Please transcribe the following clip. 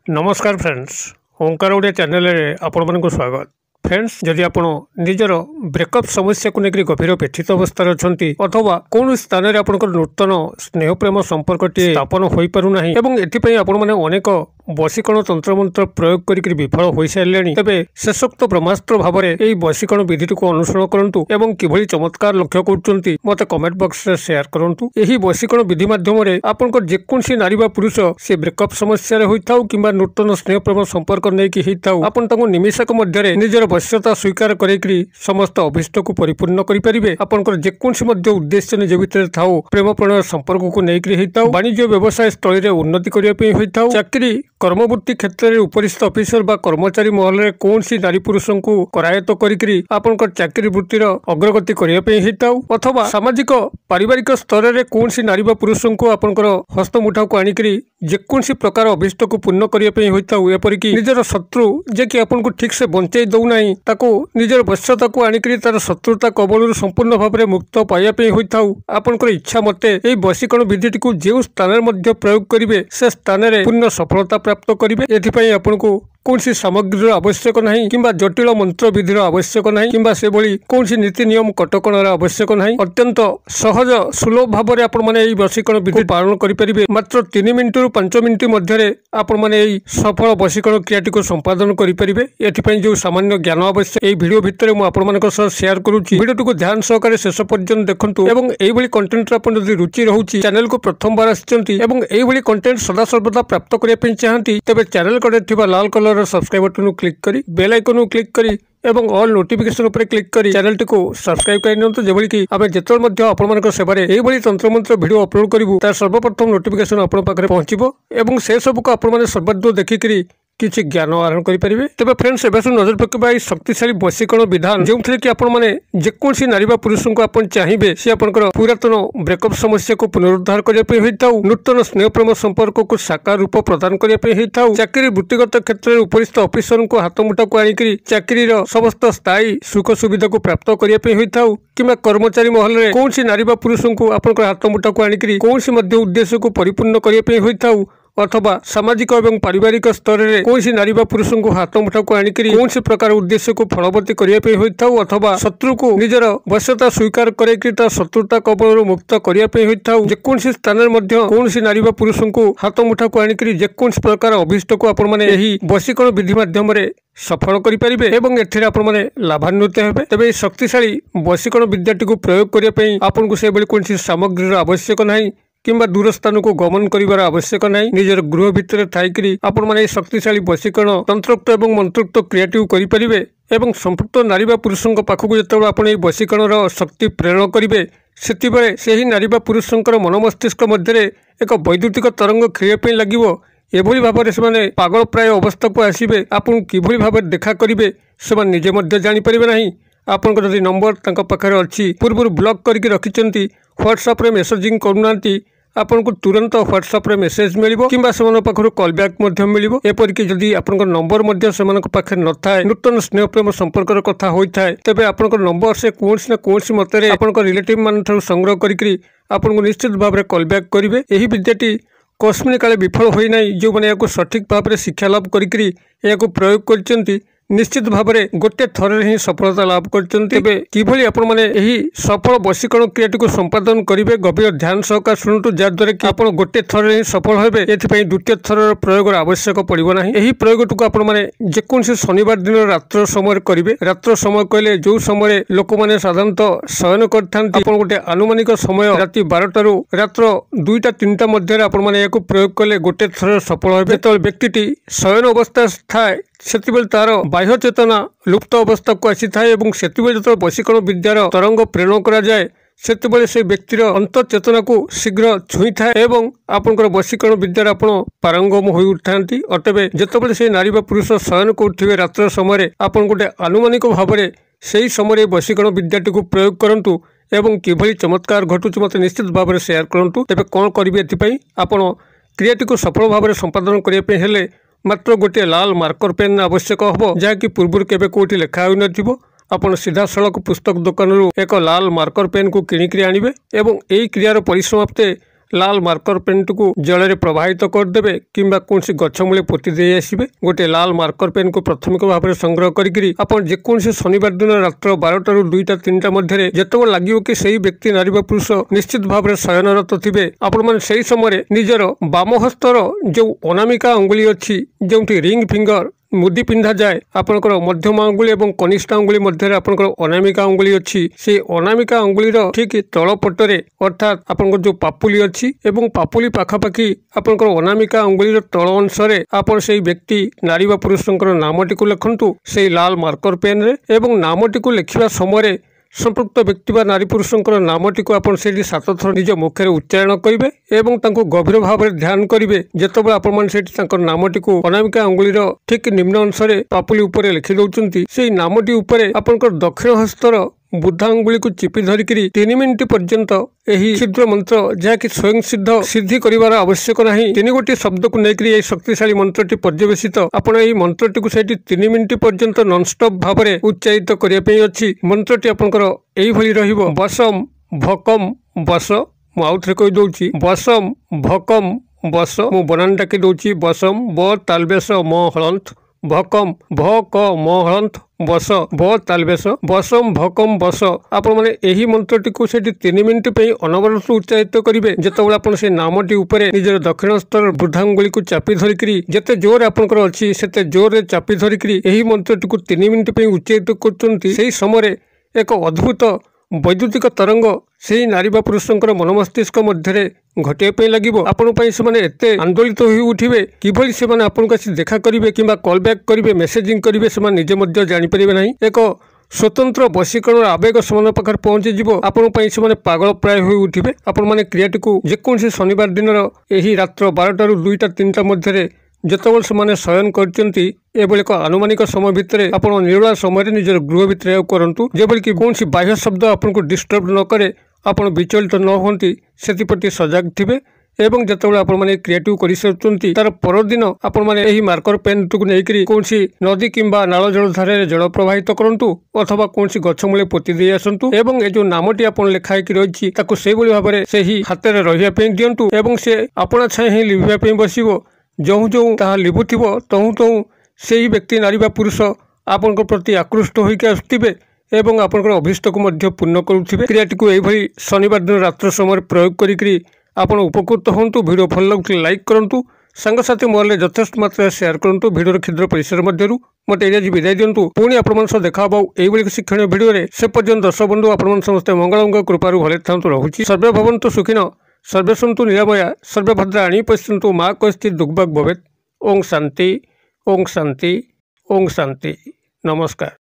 नमस्कार फ्रेंड्स, ओंकार ओडिया चैनल रे आपण मानक स्वागत। फ्रेंड्स, जदि आपण निजर ब्रेकअप समस्या को लेकर गभीर व्यथित अवस्था अच्छा अथवा कौन स्थान में आप नूतन स्नेह प्रेम संपर्क स्थापन हो पारना एपाई आपण मैंने अनेक बशीकरण तंत्र मंत्र प्रयोग कर विफल हो सारे तेज शेषोक्त ब्रह्मास्त्र भाव में यही बशीकरण विधि को अनुसरण करूँ और किभली चमत्कार लक्ष्य कर मत कमेंट बॉक्स में शेयर करूँ। यही बशीकरण विधि मध्यम आपण जेकोसी नारी बा पुरुष से ब्रेकअप समस्या होता कि नूतन स्नेह प्रेम संपर्क नहीं आपण निमिषक मध्य निजर वश्यता स्वीकार कर समस्त अभिष्ट को परिपूर्ण करेंगे। आपंकर जेकोसी उद्देश्य निज भितर था प्रेम प्रणय संपर्क को लेकर वाणिज्य व्यवसाय स्थल में उन्नति करने होता चाकरी कर्मवृत्ति क्षेत्र में उपरिस्थ ऑफिसर बा कर्मचारी महल में कौन सी नारी पुरुष को करायत्त कर चाकरी वृत्तिर अग्रगति करने होता अथवा सामाजिक पारिवारिक स्तर में कौन सी नारी बा पुरुष को आपंकर हस्तमुठा को आणिक जेकोसी प्रकार अभिष्ट को पूर्ण करने होता एपरिक निजर शत्रु जे कि आपको ठीक से बंचाई दौना ताको निजर वश्यता को आणिक तार शत्रुता कबल संपूर्ण भाव में मुक्त पाइबा होता आपंकर इच्छा मते यही बशीकरण विधि को जो स्थान में प्रयोग करेंगे से स्थान में पूर्ण सफलता प्राप्त करेंगे। एथिपाई आपको कौन सी सामग्री आवश्यक नहीं कि जटिल मंत्र विधिर आवश्यक नहीं कि से कौन सी नीति नियम कटकणार आवश्यक नहीं अत्यंत सहज सुलभ भाव में आपण मैंने बशीकरण विधि पालन करेंगे। मात्र 3 मिनिट रु 5 मिनिट मध्य आपण मैंने सफल बशीकरण क्रियाटी को संपादन करेंगे। एथिपाई जो सामान्य ज्ञान आवश्यक यही वीडियो भितर मुझे शेयर करुच्ची। वीडियो को ध्यान सहकारे शेष पर्यंत देखंतु एवं एही कंटेंट आपन जदि रुचि रहउची चैनल को प्रथम बार आछंती एवं एही कंटेंट सदा सर्वदा प्राप्त करने चाहती तेबे चैनल कड़े थिबा लाल कलर सब्सक्राइब बटन क्लिक करी बेल आइकन क्लिक करी एवं ऑल नोटिफिकेशन उपर क्लिक करी चैनल टी को सब्सक्राइब कर जेभली कि आमे जेतल मध्य आपण सेवारे एही तंत्र मंत्र वीडियो अपलोड करिवु तार सर्वप्रथम नोटिफिकेशन आपण पाखरे पहुंचीबो एवं से सब को आपण माने सर्वदूर देखिकरी किसी ज्ञान आहरण करेंगे। तेज फ्रेंड्स एवं नजर पकड़ा शक्तिशाली बशीकरण विधान जो थे कि आपने जेकोसी नारी पुरुष को आप चाहिए सी आपंकर पुरातन ब्रेकअप समस्या को पुनरुद्धार करने होता नूतन स्नेह प्रेम संपर्क को साकार रूप प्रदान करने होता चाकरी वृत्तिगत क्षेत्र में उपरिस्थ ऑफिसर को हाथमुठा को आणिक चाकरी समस्त स्थायी सुख सुविधा को प्राप्त करने होता कि कर्मचारी महल में कौन सी नारी पुरुष को आपंकर हाथमुठा को आणिक कौन सी उद्देश्य को परिपूर्ण करने होता अथवा सामाजिक और पारिवारिक स्तर में कौन सी नारी पुरुष को हाथमुठा को आणिक कौन सी प्रकार उद्देश्य को फलवती करने होता अथवा शत्रु को निजर वश्यता स्वीकार कर शत्रुता कबल मुक्त करने होता जेकोसी स्थान में कौन सी नारी पुरुष को हाथमुठा को आणिक जेकोसी प्रकार अभिष्ट को आपण माने यही बशीकरण विधि माध्यम सफल करेंगे एवं एथिरे आपण माने लाभान्वित हेबे। तेबे शक्तिशाली बशीकरण विद्याटी को प्रयोग करने आपन को से कौन सी सामग्री आवश्यक नहीं कि दूर स्थान को गमन कर आवश्यक नहीं निजर गृह भितर थी आपण माने शक्तिशाली बशीकरण तंत्रोक्त और मंत्रोक्त क्रियाटी करेंगे एवं संपृक्त नारी पुरुषों पाखक जो आप बशीकरण शक्ति प्रेरण करेंगे से नारी पुरुषों मन मस्तिष्क मध्य एक वैद्युतिक तरंग खेलने लगे एभली भाव में पागल प्राय अवस्था को आसवे आपन किभली भाव देखा करेंगे से निजे जापर ना आपंकर जदि नंबर तंक पाखरे अच्छी पूर्व ब्लॉक करके रखिंट व्हाट्सएप रे मेसेजिंग करूना आपन को तुरंत व्हाट्सएप रे मेसेज मिलिबो किंबा सेमन पाखरु कॉल बैक मध्य मिलिबो एपरिक जदि आपन नंबर मध्य सेमन पाखरे न थाए नूतन स्नेह प्रेम संपर्क कथा होइथाय तेबे आपन नंबर से कोनसी न कोनसी मतरे आपन रिलेटिव मान ठारू संग्रह करिकरी आपन को निश्चित भाव में कॉल बैक करिवे। एही विद्याटी कस्मिन काले विफल होई नै जो माने याको सठिक भाव में शिक्षा लाभ करिकरी याको प्रयोग करचंती निश्चित भाव में गोटे थर ही सफलता लाभ करभली आपण मैंने सफल बशीकरण क्रियाटी को संपादन करेंगे गभीर ध्यान सहकार शुणु जहाद्वारा कि आप गोटे थर ही सफल हेबे एथिपाई द्वितीय थर प्रयोग आवश्यक पड़ो ना। यही प्रयोग को आपण मैंने जेकोसी शनिवार दिन रात्र समय करेंगे। रात्र समय कहले जो समय लोक मैंने साधारणतः शयन करते गोटे आनुमानिक समय राति 12 रात्र 2-3 मध्य आपण मैंने प्रयोग कले गोटे थर सफल हेबे। जो व्यक्ति शयन अवस्था थाए से तार बाह्य चेतना लुप्त अवस्था को आसी थाए से जो बशीकरण विद्यार तरंग प्रेरण करा जाए से व्यक्तिर अंतर चेतना को शीघ्र छुई थाए एवं आपंकर बशीकरण विद्यार आप पारंगम हो उठा अतबे जितेबाला से नारी पुरुष शयन करुवे रात्र समय आपन गोटे आनुमानिक भाव में से समय बशीकरण विद्याटी को प्रयोग करूँ एवं किभली चमत्कार घटुच मत निश्चित भाव में शेयर करूँ। तेज कौन करेंगे एपाई आपण क्रियाटी को सफल भाव में संपादन करने मात्र गोटे लाल मार्कर पेन आवश्यक हम जहाँकि पूर्व केबे कोठी लेखा हो नथिबो आपण सीधा सड़क पुस्तक दुकान एक लाल मार्कर पेन को किणिक आनिबे एवं एई क्रियार परिसमाप्ते लाल मार्कर पेन को जल प्रवाहित करदे किंबा कौन गछ मूले पोती दे आसबे। गोटे लाल मार्कर पेन को प्राथमिक भाव में संग्रह करी आप जेकोसी शनिवार दिन रात्र 12 ରୁ 2ଟା 3ଟା मध्य जिते लगे कि सही व्यक्ति नारी पुरुष निश्चित भाव में शयनरत थे आपण मैंने से समय निजर बाम हस्तर जो अनामिका अंगुली अच्छी जो रिंग फिंगर मुदी पिंधा जाए आपंकर मध्यम अंगुली और कनिष्ठ अंगुली मध्य आपंकर अनामिका अंगुली अच्छी से अनामिका अंगुलीर ठीक तल पटरे अर्थात आपंकर जो पापुली अच्छी एवं पापुली पाखापाखि आपंकर अनामिका अंगुलीर तल अंशरे आपण से व्यक्ति नारी व पुरुषंकर नामटी को लिखंतु से लाल मार्कर पेन रे एवं नामटी को लिखिबा समय संपृक्त व्यक्ति व नारी पुरुषंकर नामटी को आपण से 7 थर निज मुखे उच्चारण करेंगे एवं तांको गभीर भाव में ध्यान करेंगे जितेबाला आपण से नामटी को अनामिका अंगुलीर ठीक निम्न अंशरे पापुली उपरे लिखि दउचंती से नामटी उपरे आपनकर दक्षिण हस्तर बुद्धा अंगुली को चिपी धरिकी 3 मिनिट पर्यंत यही क्षुद्र मंत्र जहाँकि स्वयं सिद्ध सिद्धि करिवार आवश्यक नहीं 3 गोटी शब्द को लेकर शक्तिशाली मंत्रटी पर्यवेसित आपण यही मंत्रटी को 3 मिनिट पर्यंत नॉनस्टॉप भाव में उच्चारित करने अच्छी मंत्रटी आपंकर यही रहिबो बसम भकम बस मु आउ थे कही दउची बसम भकम बस मु बनान डाकी दउची बसम ब तालबेस म हलंत भकम भ क म हलंत बस ब तालबेस बसम भकम बस आपण माने एही मंत्रटी को 3 मिनिट पे अनवरत उच्चारित करेंगे जितेबाला आपण से नामटी उपरे निजर दक्षिण स्तर वृद्धांगुली को चापी धरिकी जेते जोर आपंकर अच्छी सेते जोर रे चापी धरिकी एही मंत्रटी को 3 मिनिट पे उच्चारित करचंती सेही समय एक अद्भुत वैद्युतिक तरंग से नारी बा पुरुषंकर मन मस्तिष्क मध्य घटे लगे आपण एते आंदोलित हो उठे किभली से आपको आसी देखा करेंगे कि कॉल बैक करेंगे मेसेजिंग करेंगे से निजे जानीपर ना एक स्वतंत्र वशीकरण आवेग से पाखे पहुंची जीव आपण से पागल प्राय हो उठे आपण मैंने क्रियाटी को जेकोसी शनिवार दिन यही रात्र 12 ରୁ 2ଟା 3ଟା मध्य जितेबाला से शयन करचंती एभली एक आनुमानिक समय भितर आपण निरोला समय निजर गृह भितर करंतु जेभली कि कौन बाह्य शब्द आपको डिस्टर्ब न करे आपण विचलित न होती से सजग थे एवं जितेबाला आपण मैंने क्रिएटिव कर सारी तार परदिन आपण मैंने यही मार्कर पेन को लेकर कौन नदी किंबा नाल जलधार जल प्रवाहित करूँ अथवा कौन गछ मूले पोती दे आसतु एवं ये जो नामटी आप लिखाई रही से भाव में से ही हाथ में रही दिंतु एवं से आपणा छाए ही लिभापी बस जो जो ताहा लिभुथिब तहु तहु से ही व्यक्ति नारी बा पुरुष आपण प्रति आकृष्ट होइके आसुथिबे एवं आपनकर अभिष्ट को मध्य पूर्ण करुथिबे। क्रियाटी को एभली शनिवार दिन रात्र समय प्रयोग करिकरी आपण उपकृत होंतु। वीडियो भल लगुथिले लाइक करंतु, सांगसाथी मोबाइल यथेष्ट मात्रा शेयर करंतु। वीडियो क्षुद्र परिसर मध्यरु मते एरिया विदाय दियंतु। पुणी आपण मन देखा हबो एभली शिक्षणीय वीडियो रे। से पर्यंत दर्शक बंधु आपण मन समस्त मंगलंग कृपारु भले थांतु रहुची। सर्वे भवन्तु सुखिनो सर्वे सन्तु निरामया सर्वे भद्राणि पश्यन्तु मा कश्चित् दुर्भग भवेत्। ओम शांति ओम शांति ओम शांति। नमस्कार।